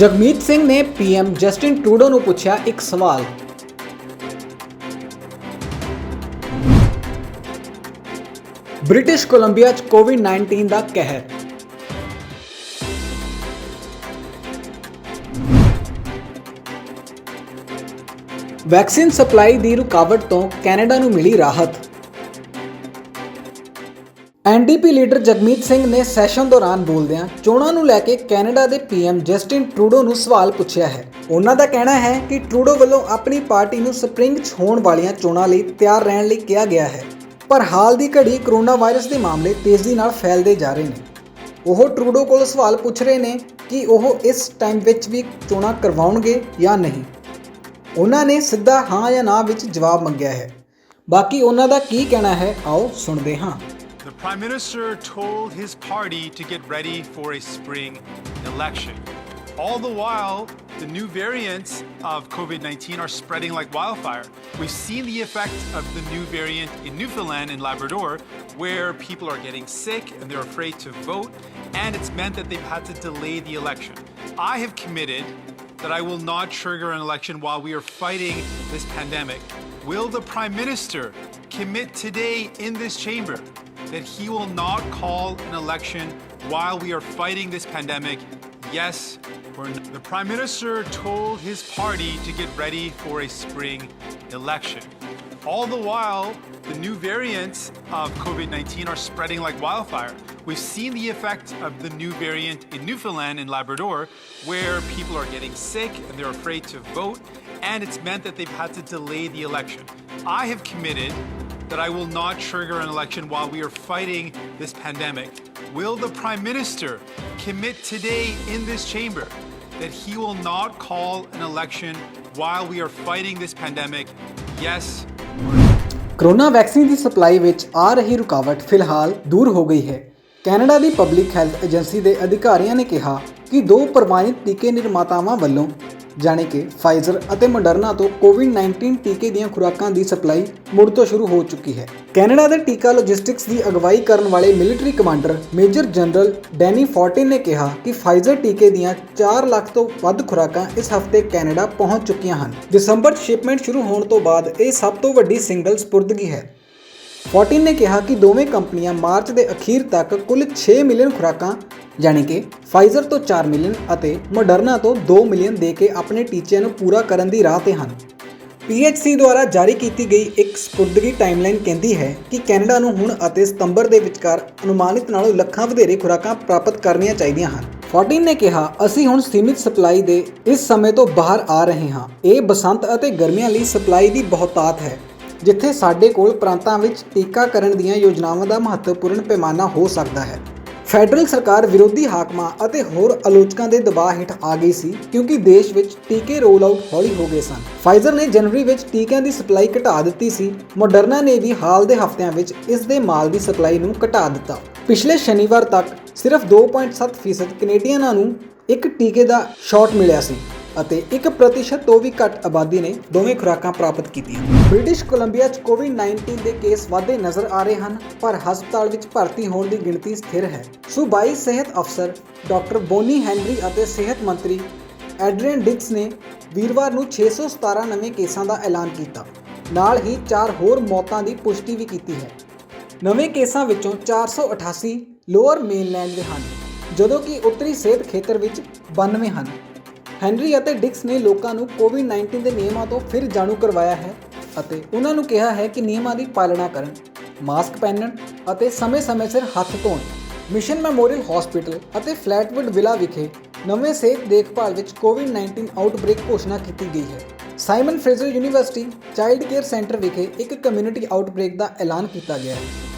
ਜਗਮੀਤ ਸਿੰਘ ਨੇ PM Justin Trudeau ਨੂੰ ਪੁੱਛਿਆ ਇੱਕ ਸਵਾਲ। ਬ੍ਰਿਟਿਸ਼ ਕੋਲੰਬੀਆ 'ਚ ਕੋਵਿਡ-19 ਦਾ ਕਹਿਰ। ਵੈਕਸੀਨ ਸਪਲਾਈ ਦੀ ਰੁਕਾਵਟ ਤੋਂ ਕੈਨੇਡਾ ਨੂੰ ਮਿਲੀ ਰਾਹਤ। ਐਨਡੀਪੀ ਲੀਡਰ ਜਗਮੀਤ ਸਿੰਘ ਨੇ ਸੈਸ਼ਨ ਦੌਰਾਨ ਬੋਲਦਿਆਂ ਚੋਣਾਂ ਨੂੰ ਲੈ ਕੇ ਕੈਨੇਡਾ ਦੇ ਪੀਐਮ ਜਸਟਿਨ ਟਰੂਡੋ ਨੂੰ ਸਵਾਲ ਪੁੱਛਿਆ ਹੈ। ਉਹਨਾਂ ਦਾ ਕਹਿਣਾ ਹੈ ਕਿ ਟਰੂਡੋ ਵੱਲੋਂ ਆਪਣੀ ਪਾਰਟੀ ਨੂੰ ਸਪਰਿੰਗ 'ਚ ਹੋਣ ਵਾਲੀਆਂ ਚੋਣਾਂ ਲਈ ਤਿਆਰ ਰਹਿਣ ਲਈ ਕਿਹਾ ਗਿਆ ਹੈ, ਪਰ ਹਾਲ ਦੀ ਘੜੀ ਕਰੋਨਾ ਵਾਇਰਸ ਦੇ ਮਾਮਲੇ ਤੇਜ਼ੀ ਨਾਲ ਫੈਲਦੇ ਜਾ ਰਹੇ ਨੇ। ਉਹ ਟਰੂਡੋ ਕੋਲ ਸਵਾਲ ਪੁੱਛ ਰਹੇ ਨੇ ਕਿ ਉਹ ਇਸ ਟਾਈਮ ਵਿੱਚ ਵੀ ਚੋਣਾਂ ਕਰਵਾਉਣਗੇ ਜਾਂ ਨਹੀਂ। ਉਹਨਾਂ ਨੇ ਸਿੱਧਾ ਹਾਂ ਜਾਂ ਨਾ ਵਿੱਚ ਜਵਾਬ ਮੰਗਿਆ ਹੈ। ਬਾਕੀ ਉਹਨਾਂ ਦਾ ਕੀ ਕਹਿਣਾ ਹੈ, ਆਓ ਸੁਣਦੇ ਹਾਂ। The Prime Minister told his party to get ready for a spring election. All the while, the new variants of COVID-19 are spreading like wildfire. We've seen the effect of the new variant in Newfoundland and Labrador, where people are getting sick and they're afraid to vote, and it's meant that they've had to delay the election. I have committed that I will not trigger an election while we are fighting this pandemic. Will the Prime Minister commit today in this chamber that he will not call an election while we are fighting this pandemic? Yes or no? The Prime Minister told his party to get ready for a spring election. All the while, the new variants of COVID-19 are spreading like wildfire. We've seen the effect of the new variant in Newfoundland and Labrador, where people are getting sick and they're afraid to vote, and it's meant that they've had to delay the election. I have committed that I will not trigger an election while we are fighting this pandemic. Will the Prime Minister commit today in this chamber that he will not call an election while we are fighting this pandemic? Yes. Corona vaccine the supply ਵਿੱਚ ਆ ਰਹੀ ਰੁਕਾਵਟ ਫਿਲਹਾਲ ਦੂਰ ਹੋ ਗਈ ਹੈ। Canada ਦੀ public health agency ਦੇ ਅਧਿਕਾਰੀਆਂ ਨੇ ਕਿਹਾ ਕਿ 2 ਪ੍ਰਵਾਨਿਤ ਟੀਕੇ ਨਿਰਮਾਤਾਵਾਂ ਵੱਲੋਂ ਜਾਣੀ ਕਿ ਫਾਈਜ਼ਰ ਅਤੇ ਮੋਡਰਨਾ ਤੋਂ ਕੋਵਿਡ-19 ਟੀਕੇ ਦੀਆਂ ਖੁਰਾਕਾਂ ਦੀ ਸਪਲਾਈ ਮੁੜ ਤੋਂ ਸ਼ੁਰੂ ਹੋ ਚੁੱਕੀ ਹੈ। ਕੈਨੇਡਾ ਦੇ ਟੀਕਾ ਲੌਜਿਸਟਿਕਸ ਦੀ ਅਗਵਾਈ ਕਰਨ ਵਾਲੇ military commander major general Danny Fortin ਨੇ ਕਿਹਾ ਕਿ ਫਾਈਜ਼ਰ ਟੀਕੇ ਦੀਆਂ 4 ਲੱਖ ਤੋਂ ਵੱਧ ਖੁਰਾਕਾਂ ਇਸ ਹਫ਼ਤੇ ਕੈਨੇਡਾ ਪਹੁੰਚ ਚੁੱਕੀਆਂ ਹਨ। ਦਸੰਬਰ 'ਚ ਸ਼ਿਪਮੈਂਟ ਸ਼ੁਰੂ ਹੋਣ ਤੋਂ ਬਾਅਦ ਇਹ ਸਭ ਤੋਂ ਵੱਡੀ ਸਿੰਗਲ ਸਪੁਰਦਗੀ ਹੈ। ਫੋਰਟਿਨ ਨੇ ਕਿਹਾ ਕਿ ਦੋਵੇਂ ਕੰਪਨੀਆਂ ਮਾਰਚ ਦੇ ਅਖੀਰ ਤੱਕ ਕੁੱਲ 6 ਮਿਲੀਅਨ ਖੁਰਾਕਾਂ ਯਾਨੀ ਕਿ ਫਾਈਜ਼ਰ ਤੋਂ 4 ਮਿਲੀਅਨ ਅਤੇ ਮੋਡਰਨਾ ਤੋਂ 2 ਮਿਲੀਅਨ ਦੇ ਕੇ ਆਪਣੇ ਟੀਚਿਆਂ ਨੂੰ ਪੂਰਾ ਕਰਨ ਦੀ ਰਾਹ ਤੇ ਹਨ। PHC ਦੁਆਰਾ ਜਾਰੀ ਕੀਤੀ ਗਈ ਇੱਕ ਸਪੁਰਦਗੀ ਟਾਈਮਲਾਈਨ ਕਹਿੰਦੀ ਹੈ ਕਿ ਕੈਨੇਡਾ ਨੂੰ ਹੁਣ ਅਤੇ ਸਤੰਬਰ ਦੇ ਵਿਚਕਾਰ ਅਨੁਮਾਨਿਤ ਨਾਲੋਂ ਲੱਖਾਂ ਵਧੇਰੇ ਖੁਰਾਕਾਂ ਪ੍ਰਾਪਤ ਕਰਨੀਆਂ ਚਾਹੀਦੀਆਂ ਹਨ। ਫੋਰਟਿਨ ਨੇ ਕਿਹਾ, ਅਸੀਂ ਹੁਣ ਸੀਮਿਤ ਸਪਲਾਈ ਦੇ ਇਸ ਸਮੇਂ ਤੋਂ ਬਾਹਰ ਆ ਰਹੇ ਹਾਂ। ਇਹ ਬਸੰਤ ਅਤੇ ਗਰਮੀਆਂ ਲਈ ਸਪਲਾਈ ਦੀ ਬਹੁਤਾਤ ਹੈ, ਜਿੱਥੇ ਸਾਡੇ ਕੋਲ ਪ੍ਰਾਂਤਾਂ ਵਿੱਚ ਟੀਕਾਕਰਨ ਦੀਆਂ ਯੋਜਨਾਵਾਂ ਦਾ ਮਹੱਤਵਪੂਰਨ ਪੈਮਾਨਾ ਹੋ ਸਕਦਾ ਹੈ। ਫੈਡਰਲ ਸਰਕਾਰ ਵਿਰੋਧੀ ਹਾਕਮਾਂ ਅਤੇ ਹੋਰ ਆਲੋਚਕਾਂ ਦੇ ਦਬਾਅ ਹੇਠ ਆ ਗਈ ਸੀ ਕਿਉਂਕਿ ਦੇਸ਼ ਵਿੱਚ ਟੀਕੇ ਰੋਲ ਆਊਟ ਹੌਲੀ ਹੋ ਗਏ ਸਨ। ਫਾਈਜ਼ਰ ਨੇ ਜਨਵਰੀ ਵਿੱਚ ਟੀਕਿਆਂ ਦੀ ਸਪਲਾਈ ਘਟਾ ਦਿੱਤੀ ਸੀ। ਮੋਡਰਨਾ ਨੇ ਵੀ ਹਾਲ ਦੇ ਹਫ਼ਤਿਆਂ ਵਿੱਚ ਇਸ ਦੇ ਮਾਲ ਦੀ ਸਪਲਾਈ ਨੂੰ ਘਟਾ ਦਿੱਤਾ। ਪਿਛਲੇ ਸ਼ਨੀਵਾਰ ਤੱਕ ਸਿਰਫ 2.7% ਕੈਨੇਡੀਅਨਾਂ ਨੂੰ ਇੱਕ ਟੀਕੇ ਦਾ ਸ਼ਾਟ ਮਿਲਿਆ ਸੀ ਅਤੇ 1% ਤੋਂ ਵੀ ਘੱਟ ਆਬਾਦੀ ਨੇ ਦੋਵੇਂ ਖੁਰਾਕਾਂ ਪ੍ਰਾਪਤ ਕੀਤੀਆਂ। ਬ੍ਰਿਟਿਸ਼ ਕੋਲੰਬੀਆ 'ਚ ਕੋਵਿਡ-19 ਦੇ ਕੇਸ ਵਧਦੇ ਨਜ਼ਰ ਆ ਰਹੇ ਹਨ, ਪਰ ਹਸਪਤਾਲ ਵਿੱਚ ਭਰਤੀ ਹੋਣ ਦੀ ਗਿਣਤੀ ਸਥਿਰ ਹੈ। ਸੂਬਾਈ ਸਿਹਤ ਅਫਸਰ ਡਾਕਟਰ ਬੋਨੀ ਹੈਨਰੀ ਅਤੇ ਸਿਹਤ ਮੰਤਰੀ ਐਡਰੀਅਨ ਡਿਕਸ ਨੇ ਵੀਰਵਾਰ ਨੂੰ 617 ਨਵੇਂ ਕੇਸਾਂ ਦਾ ਐਲਾਨ ਕੀਤਾ। ਨਾਲ ਹੀ 4 ਹੋਰ ਮੌਤਾਂ ਦੀ ਪੁਸ਼ਟੀ ਵੀ ਕੀਤੀ ਹੈ। ਨਵੇਂ ਕੇਸਾਂ ਵਿੱਚੋਂ 488 ਲੋਅਰ ਮੇਨਲੈਂਡ ਦੇ ਹਨ, ਜਦੋਂ ਕਿ ਉੱਤਰੀ ਸਿਹਤ ਖੇਤਰ ਵਿੱਚ 92 ਹਨ। ਹੈਨਰੀ ਅਤੇ ਡਿਕਸ ਨੇ ਲੋਕਾਂ ਨੂੰ ਕੋਵਿਡ-19 ਦੇ ਨਿਯਮਾਂ ਤੋਂ ਫਿਰ ਜਾਣੂ ਕਰਵਾਇਆ ਹੈ ਅਤੇ ਉਹਨਾਂ ਨੂੰ ਕਿਹਾ ਹੈ ਕਿ ਨਿਯਮਾਂ ਦੀ ਪਾਲਣਾ ਕਰਨ, ਮਾਸਕ ਪਹਿਨਣ ਅਤੇ ਸਮੇਂ-ਸਮੇਂ ਸਿਰ ਹੱਥ ਧੋਣ। ਮਿਸ਼ਨ ਮੈਮੋਰੀਅਲ ਹਸਪੀਟਲ ਅਤੇ ਫਲੈਟਵੁੱਡ ਵਿਲਾ ਵਿਖੇ ਨਵੇਂ ਸਿਹਤ ਦੇਖਭਾਲ ਵਿੱਚ ਕੋਵਿਡ-19 ਆਊਟਬ੍ਰੇਕ ਘੋਸ਼ਣਾ ਕੀਤੀ ਗਈ ਹੈ। Simon Fraser university child care centre ਵਿਖੇ ਇੱਕ ਕਮਿਊਨਿਟੀ ਆਊਟਬ੍ਰੇਕ ਦਾ ਐਲਾਨ ਕੀਤਾ ਗਿਆ ਹੈ।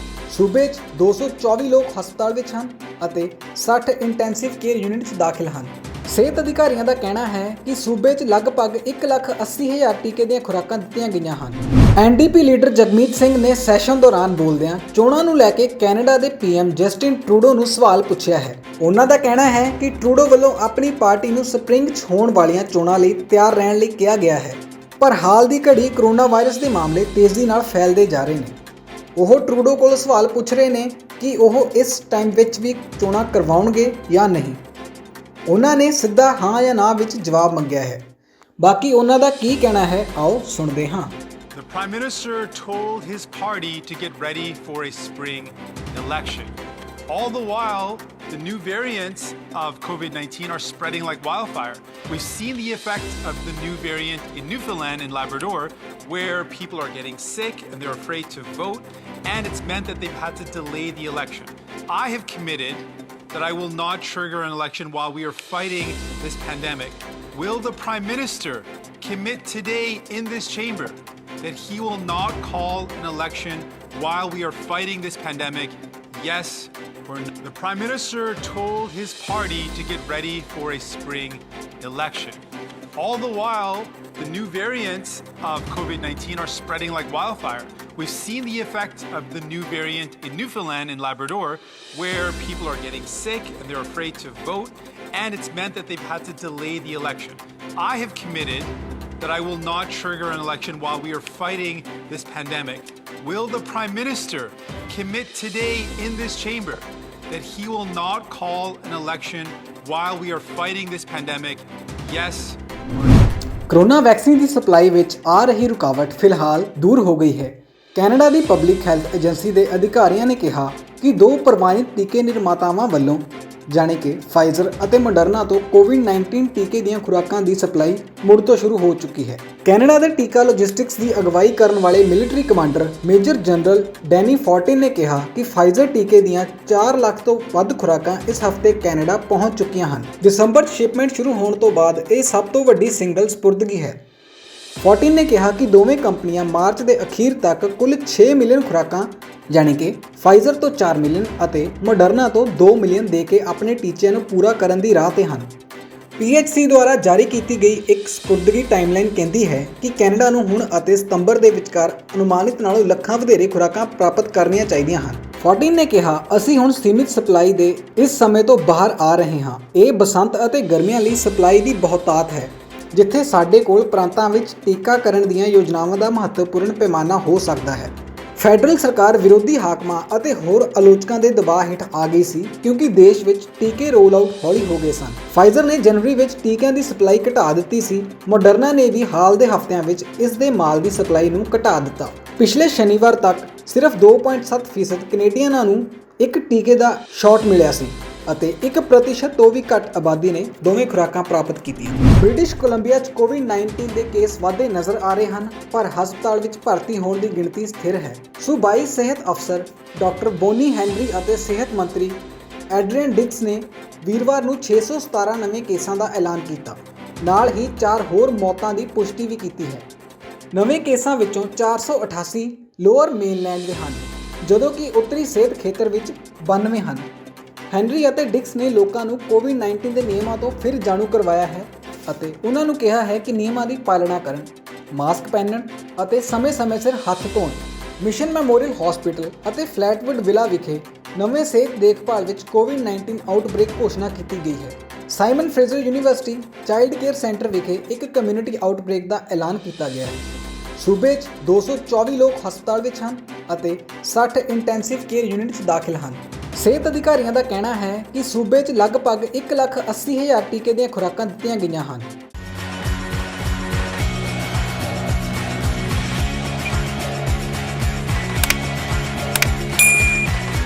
ਸੂਬੇ 'ਚ 224 ਲੋਕ ਹਸਪਤਾਲ ਵਿੱਚ ਹਨ ਅਤੇ 60 ਇੰਟੈਂਸਿਵ ਕੇਅਰ ਯੂਨਿਟ 'ਚ ਦਾਖਲ ਹਨ। ਸਿਹਤ ਅਧਿਕਾਰੀਆਂ ਦਾ ਕਹਿਣਾ ਹੈ ਕਿ ਸੂਬੇ 'ਚ ਲਗਭਗ 1,80,000 ਟੀਕੇ ਦੀਆਂ ਖੁਰਾਕਾਂ ਦਿੱਤੀਆਂ ਗਈਆਂ ਹਨ। ਐਨਡੀਪੀ ਲੀਡਰ ਜਗਮੀਤ ਸਿੰਘ ਨੇ ਸੈਸ਼ਨ ਦੌਰਾਨ ਬੋਲਦਿਆਂ ਚੋਣਾਂ ਨੂੰ ਲੈ ਕੇ ਕੈਨੇਡਾ ਦੇ ਪੀਐਮ ਜਸਟਿਨ ਟਰੂਡੋ ਨੂੰ ਸਵਾਲ ਪੁੱਛਿਆ ਹੈ। ਉਹਨਾਂ ਦਾ ਕਹਿਣਾ ਹੈ ਕਿ ਟਰੂਡੋ ਵੱਲੋਂ ਆਪਣੀ ਪਾਰਟੀ ਨੂੰ ਸਪਰਿੰਗ 'ਚ ਹੋਣ ਵਾਲੀਆਂ ਚੋਣਾਂ ਲਈ ਤਿਆਰ ਰਹਿਣ ਲਈ ਕਿਹਾ ਗਿਆ ਹੈ, ਪਰ ਹਾਲ ਦੀ ਘੜੀ ਕਰੋਨਾ ਵਾਇਰਸ ਦੇ ਮਾਮਲੇ ਤੇਜ਼ੀ ਨਾਲ ਫੈਲਦੇ ਜਾ ਰਹੇ ਨੇ। ਉਹ ਟਰੂਡੋ ਕੋਲ ਸਵਾਲ ਪੁੱਛ ਰਹੇ ਨੇ ਕਿ ਉਹ ਇਸ ਟਾਈਮ ਵਿੱਚ ਵੀ ਚੋਣਾਂ ਕਰਵਾਉਣਗੇ ਜਾਂ ਨਹੀਂ। ਉਹਨਾਂ ਨੇ ਸਿੱਧਾ ਹਾਂ ਜਾਂ ਨਾ ਵਿੱਚ ਜਵਾਬ ਮੰਗਿਆ ਹੈ। ਬਾਕੀ ਉਹਨਾਂ ਦਾ ਕੀ ਕਹਿਣਾ ਹੈ, ਆਓ ਸੁਣਦੇ ਹਾਂ। The Prime Minister told his party to get ready for a spring election. All the while, the new variants of COVID-19 are spreading like wildfire. We've seen the effect of the new variant in Newfoundland and Labrador, where people are getting sick and they're afraid to vote, and it's meant that they've had to delay the election. I have committed that I will not trigger an election while we are fighting this pandemic. Will the Prime Minister commit today in this chamber that he will not call an election while we are fighting this pandemic? Yes or no? The Prime Minister told his party to get ready for a spring election. All the while, the new variants of COVID-19 are spreading like wildfire. We've seen the effect of the new variant in Newfoundland and Labrador, where people are getting sick and they're afraid to vote, and it's meant that they've had to delay the election. I have committed that I will not trigger an election while we are fighting this pandemic. Will the Prime Minister commit today in this chamber that he will not call an election while we are fighting this pandemic? Yes. Corona vaccine the supply ਵਿੱਚ ਆ ਰਹੀ ਰੁਕਾਵਟ ਫਿਲਹਾਲ ਦੂਰ ਹੋ ਗਈ ਹੈ। Canada ਦੀ public health agency ਦੇ ਅਧਿਕਾਰੀਆਂ ਨੇ ਕਿਹਾ ਕਿ 2 ਪ੍ਰਮਾਣਿਤ ਟੀਕੇ ਨਿਰਮਾਤਾਵਾਂ ਵੱਲੋਂ ਜਾਣੀ ਕਿ ਫਾਈਜ਼ਰ ਅਤੇ ਮੋਡਰਨਾ ਤੋਂ ਕੋਵਿਡ-19 ਟੀਕੇ ਦੀਆਂ ਖੁਰਾਕਾਂ ਦੀ ਸਪਲਾਈ ਮੁੜ ਤੋਂ ਸ਼ੁਰੂ ਹੋ ਚੁੱਕੀ ਹੈ। ਕੈਨੇਡਾ ਦੇ ਟੀਕਾ ਲੌਜਿਸਟਿਕਸ ਦੀ ਅਗਵਾਈ ਕਰਨ ਵਾਲੇ military commander major general Danny Fortin ਨੇ ਕਿਹਾ ਕਿ ਫਾਈਜ਼ਰ ਟੀਕੇ ਦੀਆਂ 4 ਲੱਖ ਤੋਂ ਵੱਧ ਖੁਰਾਕਾਂ ਇਸ ਹਫ਼ਤੇ ਕੈਨੇਡਾ ਪਹੁੰਚ ਚੁੱਕੀਆਂ ਹਨ। ਦਸੰਬਰ 'ਚ ਸ਼ਿਪਮੈਂਟ ਸ਼ੁਰੂ ਹੋਣ ਤੋਂ ਬਾਅਦ ਇਹ ਸਭ ਤੋਂ ਵੱਡੀ ਸਿੰਗਲ ਸਪੁਰਦਗੀ ਹੈ। ਫੋਰਟਿਨ ਨੇ ਕਿਹਾ ਕਿ ਦੋਵੇਂ ਕੰਪਨੀਆਂ ਮਾਰਚ ਦੇ ਅਖੀਰ ਤੱਕ ਕੁੱਲ 6 ਮਿਲੀਅਨ ਖੁਰਾਕਾਂ ਯਾਨੀ ਕਿ ਫਾਈਜ਼ਰ ਤੋਂ 4 ਮਿਲੀਅਨ ਅਤੇ ਮੋਡਰਨਾ ਤੋਂ 2 ਮਿਲੀਅਨ ਦੇ ਕੇ ਆਪਣੇ ਟੀਚਿਆਂ ਨੂੰ ਪੂਰਾ ਕਰਨ ਦੀ ਰਾਹ ਤੇ ਹਨ। PHC ਦੁਆਰਾ ਜਾਰੀ ਕੀਤੀ ਗਈ ਇੱਕ ਸਪੁਰਦਗੀ ਟਾਈਮਲਾਈਨ ਕਹਿੰਦੀ ਹੈ ਕਿ ਕੈਨੇਡਾ ਨੂੰ ਹੁਣ ਅਤੇ ਸਤੰਬਰ ਦੇ ਵਿਚਕਾਰ ਅਨੁਮਾਨਿਤ ਨਾਲੋਂ ਲੱਖਾਂ ਵਧੇਰੇ ਖੁਰਾਕਾਂ ਪ੍ਰਾਪਤ ਕਰਨੀਆਂ ਚਾਹੀਦੀਆਂ ਹਨ। ਫੋਰਟਿਨ ਨੇ ਕਿਹਾ, ਅਸੀਂ ਹੁਣ ਸੀਮਿਤ ਸਪਲਾਈ ਦੇ ਇਸ ਸਮੇਂ ਤੋਂ ਬਾਹਰ ਆ ਰਹੇ ਹਾਂ। ਇਹ ਬਸੰਤ ਅਤੇ ਗਰਮੀਆਂ ਲਈ ਸਪਲਾਈ ਦੀ ਬਹੁਤਾਤ ਹੈ, ਜਿੱਥੇ ਸਾਡੇ ਕੋਲ ਪ੍ਰਾਂਤਾਂ ਵਿੱਚ ਟੀਕਾਕਰਨ ਦੀਆਂ ਯੋਜਨਾਵਾਂ ਦਾ ਮਹੱਤਵਪੂਰਨ ਪੈਮਾਨਾ ਹੋ ਸਕਦਾ ਹੈ। ਫੈਡਰਲ ਸਰਕਾਰ ਵਿਰੋਧੀ ਹਾਕਮਾਂ ਅਤੇ ਹੋਰ ਆਲੋਚਕਾਂ ਦੇ ਦਬਾਅ ਹੇਠ ਆ ਗਈ ਸੀ ਕਿਉਂਕਿ ਦੇਸ਼ ਵਿੱਚ ਟੀਕੇ ਰੋਲ ਆਊਟ ਹੌਲੀ ਹੋ ਗਏ ਸਨ। ਫਾਈਜ਼ਰ ਨੇ ਜਨਵਰੀ ਵਿੱਚ ਟੀਕਿਆਂ ਦੀ ਸਪਲਾਈ ਘਟਾ ਦਿੱਤੀ ਸੀ। ਮੋਡਰਨਾ ਨੇ ਵੀ ਹਾਲ ਦੇ ਹਫ਼ਤਿਆਂ ਵਿੱਚ ਇਸ ਦੇ ਮਾਲ ਦੀ ਸਪਲਾਈ ਨੂੰ ਘਟਾ ਦਿੱਤਾ। ਪਿਛਲੇ ਸ਼ਨੀਵਾਰ ਤੱਕ ਸਿਰਫ 2.7% ਕੈਨੇਡੀਅਨਾਂ ਨੂੰ ਇੱਕ ਟੀਕੇ ਦਾ ਸ਼ਾਟ ਮਿਲਿਆ ਸੀ ਅਤੇ 1% ਤੋਂ ਵੀ ਘੱਟ ਆਬਾਦੀ ਨੇ ਦੋਵੇਂ ਖੁਰਾਕਾਂ ਪ੍ਰਾਪਤ ਕੀਤੀਆਂ। ਬ੍ਰਿਟਿਸ਼ ਕੋਲੰਬੀਆ 'ਚ ਕੋਵਿਡ-19 ਦੇ ਕੇਸ ਵਧਦੇ ਨਜ਼ਰ ਆ ਰਹੇ ਹਨ, ਪਰ ਹਸਪਤਾਲ ਵਿੱਚ ਭਰਤੀ ਹੋਣ ਦੀ ਗਿਣਤੀ ਸਥਿਰ ਹੈ। ਸੂਬਾਈ ਸਿਹਤ ਅਫਸਰ ਡਾਕਟਰ ਬੋਨੀ ਹੈਨਰੀ ਅਤੇ ਸਿਹਤ ਮੰਤਰੀ ਐਡਰੀਅਨ ਡਿਕਸ ਨੇ ਵੀਰਵਾਰ ਨੂੰ 617 ਨਵੇਂ ਕੇਸਾਂ ਦਾ ਐਲਾਨ ਕੀਤਾ। ਨਾਲ ਹੀ 4 ਹੋਰ ਮੌਤਾਂ ਦੀ ਪੁਸ਼ਟੀ ਵੀ ਕੀਤੀ ਹੈ। ਨਵੇਂ ਕੇਸਾਂ ਵਿੱਚੋਂ 488 ਲੋਅਰ ਮੇਨਲੈਂਡ ਦੇ ਹਨ, ਜਦੋਂ ਕਿ ਉੱਤਰੀ ਸਿਹਤ ਖੇਤਰ ਵਿੱਚ 92 ਹਨ। ਹੈਨਰੀ ਅਤੇ ਡਿਕਸ ਨੇ ਲੋਕਾਂ ਨੂੰ ਕੋਵਿਡ-19 ਦੇ ਨਿਯਮਾਂ ਤੋਂ ਫਿਰ ਜਾਣੂ ਕਰਵਾਇਆ ਹੈ ਅਤੇ ਉਹਨਾਂ ਨੂੰ ਕਿਹਾ ਹੈ ਕਿ ਨਿਯਮਾਂ ਦੀ ਪਾਲਣਾ ਕਰਨ, ਮਾਸਕ ਪਹਿਨਣ ਅਤੇ ਸਮੇਂ-ਸਮੇਂ ਸਿਰ ਹੱਥ ਧੋਣ। ਮਿਸ਼ਨ ਮੈਮੋਰੀਅਲ ਹਸਪੀਟਲ ਅਤੇ ਫਲੈਟਵੁੱਡ ਵਿਲਾ ਵਿਖੇ ਨਵੇਂ ਸਿਹਤ ਦੇਖਭਾਲ ਵਿੱਚ ਕੋਵਿਡ-19 ਆਊਟਬ੍ਰੇਕ ਘੋਸ਼ਣਾ ਕੀਤੀ ਗਈ ਹੈ। Simon Fraser university child care centre ਵਿਖੇ ਇੱਕ ਕਮਿਊਨਿਟੀ ਆਊਟਬ੍ਰੇਕ ਦਾ ਐਲਾਨ ਕੀਤਾ ਗਿਆ ਹੈ। ਸੂਬੇ 'ਚ 224 ਲੋਕ ਹਸਪਤਾਲ ਵਿੱਚ ਹਨ ਅਤੇ 60 ਇੰਟੈਂਸਿਵ ਕੇਅਰ ਯੂਨਿਟਸ ਦਾਖਲ ਹਨ। ਸਿਹਤ ਅਧਿਕਾਰੀਆਂ ਦਾ ਕਹਿਣਾ ਹੈ ਕਿ ਸੂਬੇ 'ਚ ਲਗਭਗ 1,80,000 ਟੀਕੇ ਦੀਆਂ ਖੁਰਾਕਾਂ ਦਿੱਤੀਆਂ ਗਈਆਂ ਹਨ।